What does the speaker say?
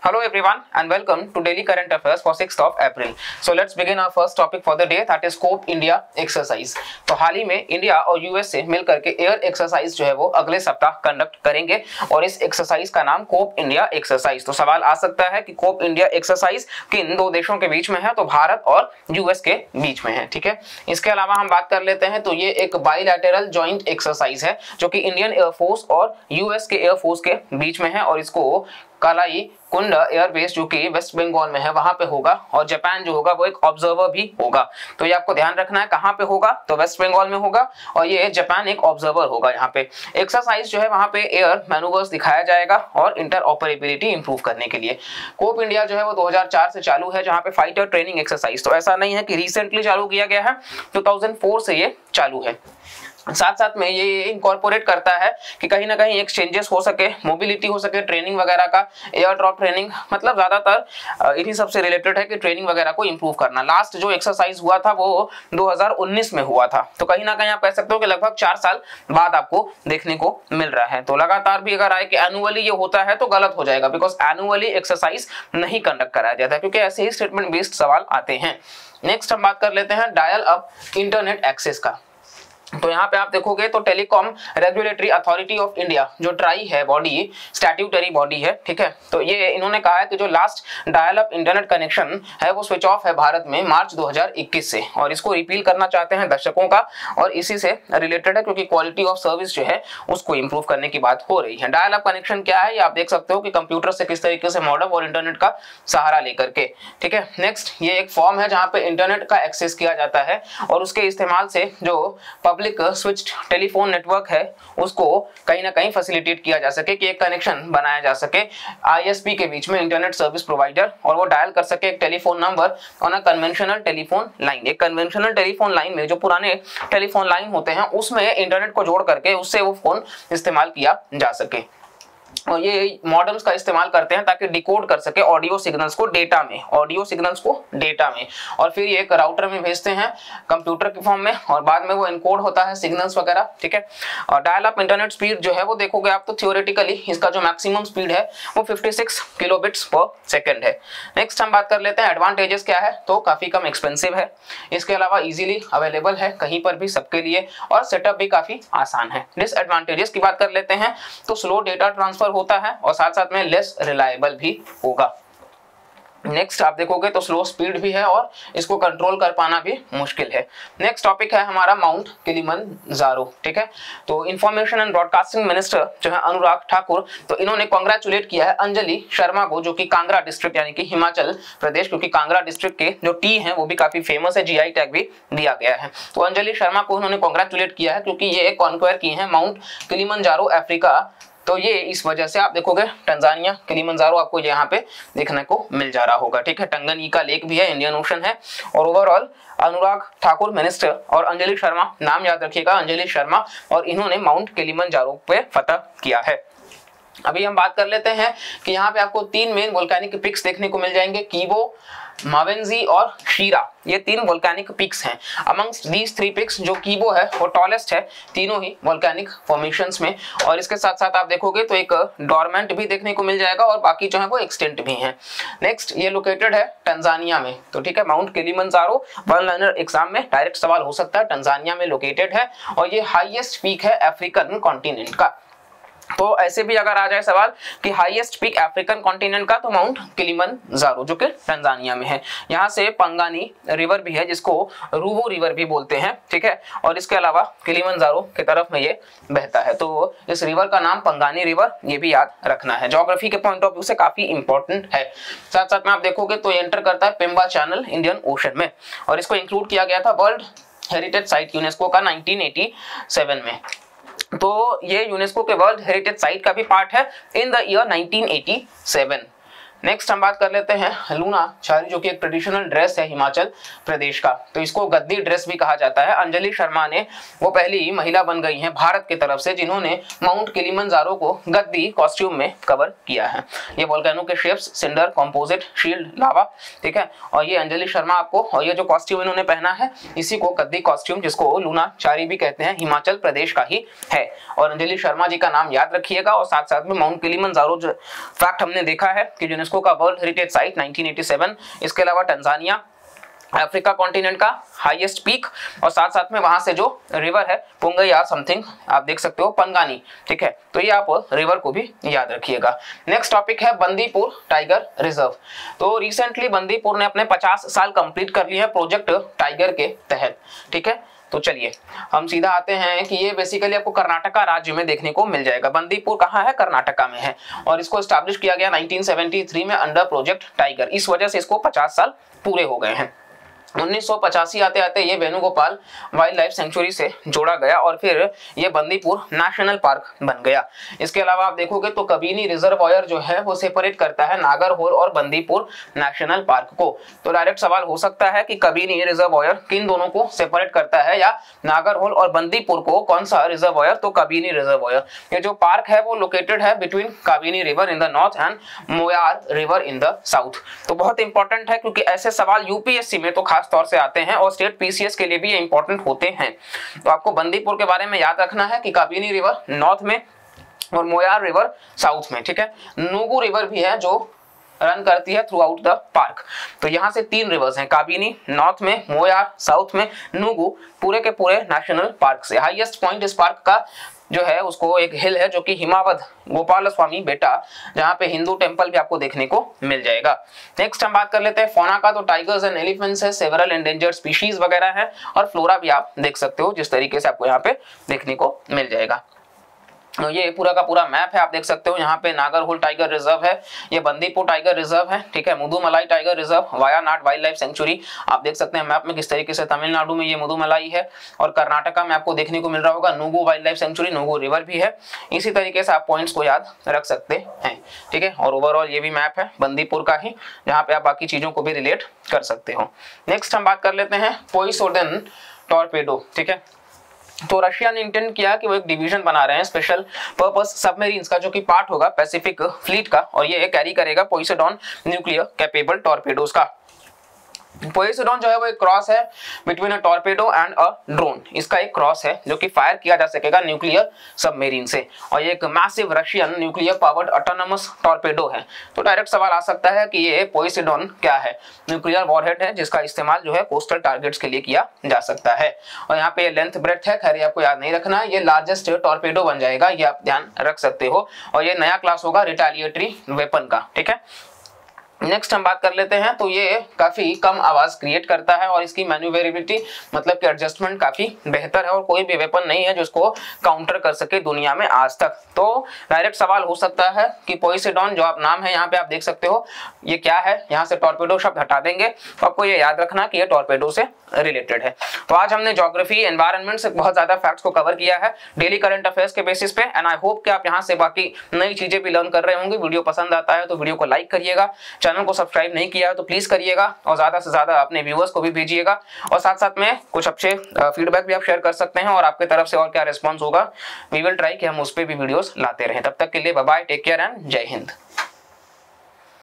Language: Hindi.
Hello everyone and welcome to Daily Current Affairs for 6th of April. So let's begin our first topic for the day, that is COPE India exercise. तो हाल ही में इंडिया और यूएस से मिलकर के एयर एक्सरसाइज जो है वो अगले सप्ताह कंडक्ट करेंगे और इस एक्सरसाइज का नाम कोप इंडिया एक्सरसाइज। तो सवाल आ सकता है कि कोप इंडिया एक्सरसाइज किन दो देशों के बीच में है, तो भारत और यूएस के बीच में है। ठीक है, इसके अलावा हम बात कर लेते हैं तो ये एक बाइलैटरल जॉइंट एक्सरसाइज है जो कि इंडियन एयरफोर्स और यूएस के एयरफोर्स के बीच में है और इसको कालाई कुंड एयरबेस जो कि वेस्ट बंगाल में है वहां पे होगा और जापान जो होगा वो एक ऑब्जर्वर भी होगा। तो ये आपको ध्यान रखना है, कहां पे होगा तो वेस्ट बंगाल में होगा और ये जापान एक ऑब्जर्वर होगा। यहाँ पे एक्सरसाइज जो है वहां पे एयर मैनूवर्स दिखाया जाएगा और इंटरऑपरेबिलिटी इंप्रूव करने के लिए। कोप इंडिया जो है वो 2004 से चालू है जहां पे फाइटर ट्रेनिंग एक्सरसाइज, तो ऐसा नहीं है कि रिसेंटली चालू किया गया है, 2004 से ये चालू है। साथ साथ में ये इनकॉर्पोरेट करता है कि कहीं ना कहीं एक्सचेंजेस हो सके, मोबिलिटी हो सके, ट्रेनिंग वगैरह का, एयर ड्रॉप ट्रेनिंग, मतलब ज्यादातर इन्हीं सबसे रिलेटेड है कि ट्रेनिंग वगैरह को इंप्रूव करना। लास्ट जो एक्सरसाइज हुआ था वो 2019 में हुआ था, तो कहीं ना कहीं आप कह सकते हो कि लगभग 4 साल बाद आपको देखने को मिल रहा है। तो लगातार भी अगर आए कि एनुअली ये होता है तो गलत हो जाएगा, बिकॉज एनुअली एक्सरसाइज नहीं कंडक्ट कराया जाता है क्योंकि ऐसे ही स्टेटमेंट बेस्ड सवाल आते हैं। नेक्स्ट हम बात कर लेते हैं डायल अप इंटरनेट एक्सेस का। तो यहाँ पे आप देखोगे तो telecom regulatory authority of India जो ट्राई है बॉडी, स्टैट्यूटरी बॉडी है, ठीक है, तो ये इन्होंने कहा है कि जो last dial up internet connection है वो स्विच ऑफ है भारत में मार्च 2021 से और इसको रिपील करना चाहते हैं दर्शकों का और इसी से रिलेटेड है क्योंकि क्वालिटी ऑफ सर्विस जो है उसको इंप्रूव करने की बात हो रही है। डायल अप कनेक्शन क्या है ये आप देख सकते हो कि कंप्यूटर से किस तरीके से मॉडेम और इंटरनेट का सहारा लेकर के, ठीक है। नेक्स्ट ये एक फॉर्म है जहाँ पे इंटरनेट का एक्सेस किया जाता है और उसके इस्तेमाल से जो पब्लिक स्विच्ड टेलीफोन नेटवर्क है उसको कहीं ना कहीं फैसिलिटेट किया जा सके कि एक कनेक्शन बनाया जा सके आईएसपी के बीच में, इंटरनेट सर्विस प्रोवाइडर, और वो डायल कर सके एक telephone number on a conventional telephone line. एक कन्वेंशनल टेलीफोन लाइन में जो पुराने टेलीफोन लाइन होते हैं उसमें इंटरनेट को जोड़ करके उससे वो फोन इस्तेमाल किया जा सके और ये मॉडेम्स का इस्तेमाल करते हैं ताकि डिकोड कर सके ऑडियो सिग्नल्स को डेटा में, और फिर ये एक राउटर में भेजते हैं कंप्यूटर के फॉर्म में और बाद में वो इनकोड होता है सिग्नल्स वगैरह, ठीक है। और डायल अप इंटरनेट स्पीड जो है वो देखोगे आप तो थियोरेटिकली इसका जो मैक्सिमम स्पीड है वो 56 किलोबिट्स पर सेकंड है। नेक्स्ट हम बात कर लेते हैं एडवांटेजेस क्या है, तो काफी कम एक्सपेंसिव है, इसके अलावा इजीली अवेलेबल है कहीं पर भी सबके लिए और सेटअप भी काफी आसान है। डिसएडवांटेजेस की बात कर लेते हैं तो स्लो डेटा ट्रांसफर होता है और साथ साथ में लेस रिलायबल भी होगा। नेक्स्ट आप देखोगे तो स्लो स्पीड भी है और इसको कंट्रोल कर पाना भी मुश्किल है। नेक्स्ट टॉपिक है हमारा माउंट किलिमंजारो, ठीक है। तो इंफॉर्मेशन एंड ब्रॉडकास्टिंग मिनिस्टर जो है अनुराग ठाकुर, तो इन्होंने कांग्रेचुलेट किया है अंजलि शर्मा को जो कि कांगड़ा डिस्ट्रिक्ट यानी कि हिमाचल प्रदेश, क्योंकि कांगड़ा डिस्ट्रिक्ट के जो टी है वो भी काफी फेमस है, जीआई टैग भी दिया गया है। तो अंजलि शर्मा को उन्होंने कांग्रेचुलेट किया है क्योंकि ये कॉन्क्वायर की है माउंट किलिमंजारो अफ्रीका, तो ये इस वजह से आप देखोगे टंजानिया किलिमंजारो आपको यहाँ पे देखने को मिल जा रहा होगा, ठीक है। टंगनीका लेक भी है, इंडियन ओशन है और ओवरऑल अनुराग ठाकुर मिनिस्टर और अंजलि शर्मा, नाम याद रखिएगा अंजलि शर्मा, और इन्होंने माउंट किलिमंजारो पे फतह किया है। अभी हम बात कर लेते हैं कि यहाँ पे आपको 3 मेन वोल्केनिक पिक्स देखने को मिल जाएंगे, कीबो, मावेंजी और शीरा, ये 3 वोल्केनिक पिक्स हैं। अमंग्स्ट दीज 3 पिक्स जो कीबो है वो टॉलेस्ट है तीनों ही वोल्केनिक फॉर्मेशंस में, और इसके साथ साथ आप देखोगे तो एक डोरमेंट भी देखने को मिल जाएगा और बाकी जो है वो एक्सटेंट भी हैं। नेक्स्ट ये लोकेटेड है टंजानिया में, तो ठीक है, mount Kilimanjaro one liner exam में डायरेक्ट सवाल हो सकता है, टंजानिया में लोकेटेड है और ये हाईएस्ट पीक है अफ्रीकन कॉन्टिनेंट का। तो ऐसे भी अगर आ जाए सवाल कि हाईएस्ट पीक अफ्रीकन कॉन्टिनेंट का, तो माउंट किलिमंजारो जो कि टंजानिया में है। यहाँ से पंगानी रिवर भी है जिसको रूवो रिवर भी बोलते हैं, ठीक है, और इसके अलावा किलिमंजारो की तरफ में ये बहता है, तो इस रिवर का नाम पंगानी रिवर, ये भी याद रखना है, ज्योग्राफी के पॉइंट ऑफ व्यू से काफी इंपॉर्टेंट है। साथ साथ में आप देखोगे तो एंटर करता है पेम्बा चैनल इंडियन ओशन में और इसको इंक्लूड किया गया था वर्ल्ड हेरिटेज साइट यूनेस्को का 1987 में, तो ये यूनेस्को के वर्ल्ड हेरिटेज साइट का भी पार्ट है इन द ईयर 1987। नेक्स्ट हम बात कर लेते हैं लूना चारी जो कि एक ट्रेडिशनल ड्रेस है हिमाचल प्रदेश का, तो इसको गद्दी ड्रेस भी कहा जाता है। अंजलि शर्मा ने वो पहली महिला बन गई हैं भारत की तरफ से जिन्होंने माउंट किलिमंजारो को गद्दी कॉस्ट्यूम में कवर किया है। ये वोल्केनो के शेप्स, सिंडर, कंपोजिट, शील्ड, लावा, ठीक है, और ये अंजलि शर्मा आपको, और ये जो कॉस्ट्यूम इन्होंने पहना है इसी को गद्दी कॉस्ट्यूम जिसको लूना चारी भी कहते हैं हिमाचल प्रदेश का ही है। और अंजलि शर्मा जी का नाम याद रखिएगा और साथ साथ में माउंट किलिमंजारो जो फैक्ट हमने देखा है कि यूनेस्को का वर्ल्ड हेरिटेज साइट 1987। इसके अलावा टंजानिया अफ्रीका कॉन्टिनेंट का हाईएस्ट पीक, और साथ साथ में वहां से जो रिवर है पुंगई या समथिंग आप देख सकते हो पंगानी, ठीक है। तो ये आप रिवर को भी याद रखिएगा। नेक्स्ट टॉपिक है बंदीपुर टाइगर रिजर्व। तो रिसेंटली बंदीपुर ने अपने 50 साल कंप्लीट कर लिए हैं प्रोजेक्ट टाइगर के तहत, ठीक है। तो चलिए हम सीधा आते हैं कि ये बेसिकली आपको कर्नाटका राज्य में देखने को मिल जाएगा। बंदीपुर कहाँ है? कर्नाटका में है, और इसको एस्टैब्लिश किया गया 1973 में अंडर प्रोजेक्ट टाइगर। इस वजह से इसको 50 साल पूरे हो गए हैं। 1985 आते आते ये वेणुगोपाल वाइल्ड लाइफ सेंचुरी से जोड़ा गया और फिर ये बंदीपुर नेशनल पार्क बन गया। इसके अलावा आप देखोगे तो कबिनी रिजर्वायर जो है वो सेपरेट करता है नागरहोल और बंदीपुर नेशनल पार्क को। तो डायरेक्ट सवाल हो सकता है कि कबिनी रिजर्वायर किन दोनों को सेपरेट करता है, या नागरहोल और बंदीपुर को कौन सा रिजर्वायर? तो कबिनी रिजर्वायर। ये जो पार्क है वो लोकेटेड है between Kabini river in the north and Moyar river in the south. तो बहुत इंपॉर्टेंट है क्योंकि ऐसे सवाल यूपीएससी में तो तौर से आते हैं और स्टेट पीसीएस के लिए भी इंपॉर्टेंट होते हैं। तो आपको बंदीपुर के बारे में याद रखना है कि काबिनी रिवर नॉर्थ में और मोयार रिवर साउथ में, ठीक है। नूगू रिवर भी है जो रन करती है थ्रू आउट द पार्क। तो यहाँ से 3 रिवर्स हैं, काबिनी नॉर्थ में, मोयार साउथ में, नूगू पूरे के पूरे नेशनल पार्क से। हाईएस्ट पॉइंट इस पार्क का जो है उसको एक हिल है जो कि हिमावद गोपाल स्वामी बेटा, जहाँ पे हिंदू टेंपल भी आपको देखने को मिल जाएगा। नेक्स्ट हम बात कर लेते हैं फौना का। तो टाइगर्स एंड एलिफेंट्स है, सेवरल एंडेंजर्ड स्पीशीज वगैरह है, और फ्लोरा भी आप देख सकते हो जिस तरीके से आपको यहाँ पे देखने को मिल जाएगा। ये पूरा का पूरा मैप है, आप देख सकते हो। यहाँ पे नागरहोल टाइगर रिजर्व है, ये बंदीपुर टाइगर रिजर्व है, ठीक है। Mudumalai tiger reserve, Wayanad wildlife sanctuary, आप देख सकते हैं मैप में किस तरीके से तमिलनाडु में ये मुदुमलाई है, और कर्नाटका में आपको देखने को मिल रहा होगा नूगू वाइल्ड लाइफ सेंचुरी, नूगू रिवर भी है। इसी तरीके से आप पॉइंट्स को याद रख सकते हैं, ठीक है। और ओवरऑल ये भी मैप है बंदीपुर का ही, जहाँ पे आप बाकी चीजों को भी रिलेट कर सकते हो। नेक्स्ट हम बात कर लेते हैं पोइसोडन टॉर्पेडो, ठीक है। तो रशिया ने इंटेंड किया कि वो एक डिवीजन बना रहे हैं स्पेशल पर्पस सबमरीन्स का, जो कि पार्ट होगा पैसिफिक फ्लीट का, और ये कैरी करेगा पोइसेडॉन न्यूक्लियर कैपेबल टॉर्पेडोज का। पोइसेडॉन जो है वो एक क्रॉस है between a torpedo and a drone. इसका एक क्रॉस है जो कि फायर किया जा सकेगा न्यूक्लियर सबमरीन से, और ये एक massive Russian nuclear powered autonomous torpedo है। तो डायरेक्ट सवाल आ सकता है कि ये पोइसेडॉन क्या है? न्यूक्लियर वॉरहेड है जिसका इस्तेमाल जो है कोस्टल टारगेट्स के लिए किया जा सकता है। और यहाँ पे लेंथ ब्रेड्थ है, खैर आपको याद नहीं रखना है, ये लार्जेस्ट टॉर्पेडो बन जाएगा, ये आप ध्यान रख सकते हो। और ये नया क्लास होगा रिटेलिएटरी वेपन का, ठीक है। नेक्स्ट हम बात कर लेते हैं। तो ये काफी कम आवाज क्रिएट करता है और इसकी मैन्यूवरेबिलिटी मतलब कि एडजस्टमेंट काफी बेहतर है, और कोई भी वेपन नहीं है जो इसको काउंटर कर सके दुनिया में आज तक। तो डायरेक्ट सवाल हो सकता है कि पोइसेडॉन जो आप नाम है यहाँ पे आप देख सकते हो ये क्या है, यहाँ से टॉर्पेडो शब्द हटा देंगे तो आपको ये याद रखना कि ये टॉर्पेडो से रिलेटेड है। तो आज हमने ज्योग्राफी एनवायरनमेंट से बहुत ज्यादा फैक्ट्स को कवर किया है डेली करंट अफेयर्स के बेसिस पे, एंड आई होप कि आप यहाँ से बाकी नई चीजें भी लर्न कर रहे होंगे। वीडियो पसंद आता है तो वीडियो को लाइक करिएगा, चैनल को सब्सक्राइब नहीं किया है तो प्लीज करिएगा, और ज्यादा से ज्यादा अपने व्यूअर्स को भी भेजिएगा, और साथ साथ में कुछ अच्छे फीडबैक भी आप शेयर कर सकते हैं, और आपके तरफ से और क्या रिस्पॉन्स होगा वी विल ट्राई कि हम उस पर भी वीडियोस लाते रहें। तब तक के लिए bye bye, take care and जय हिंद।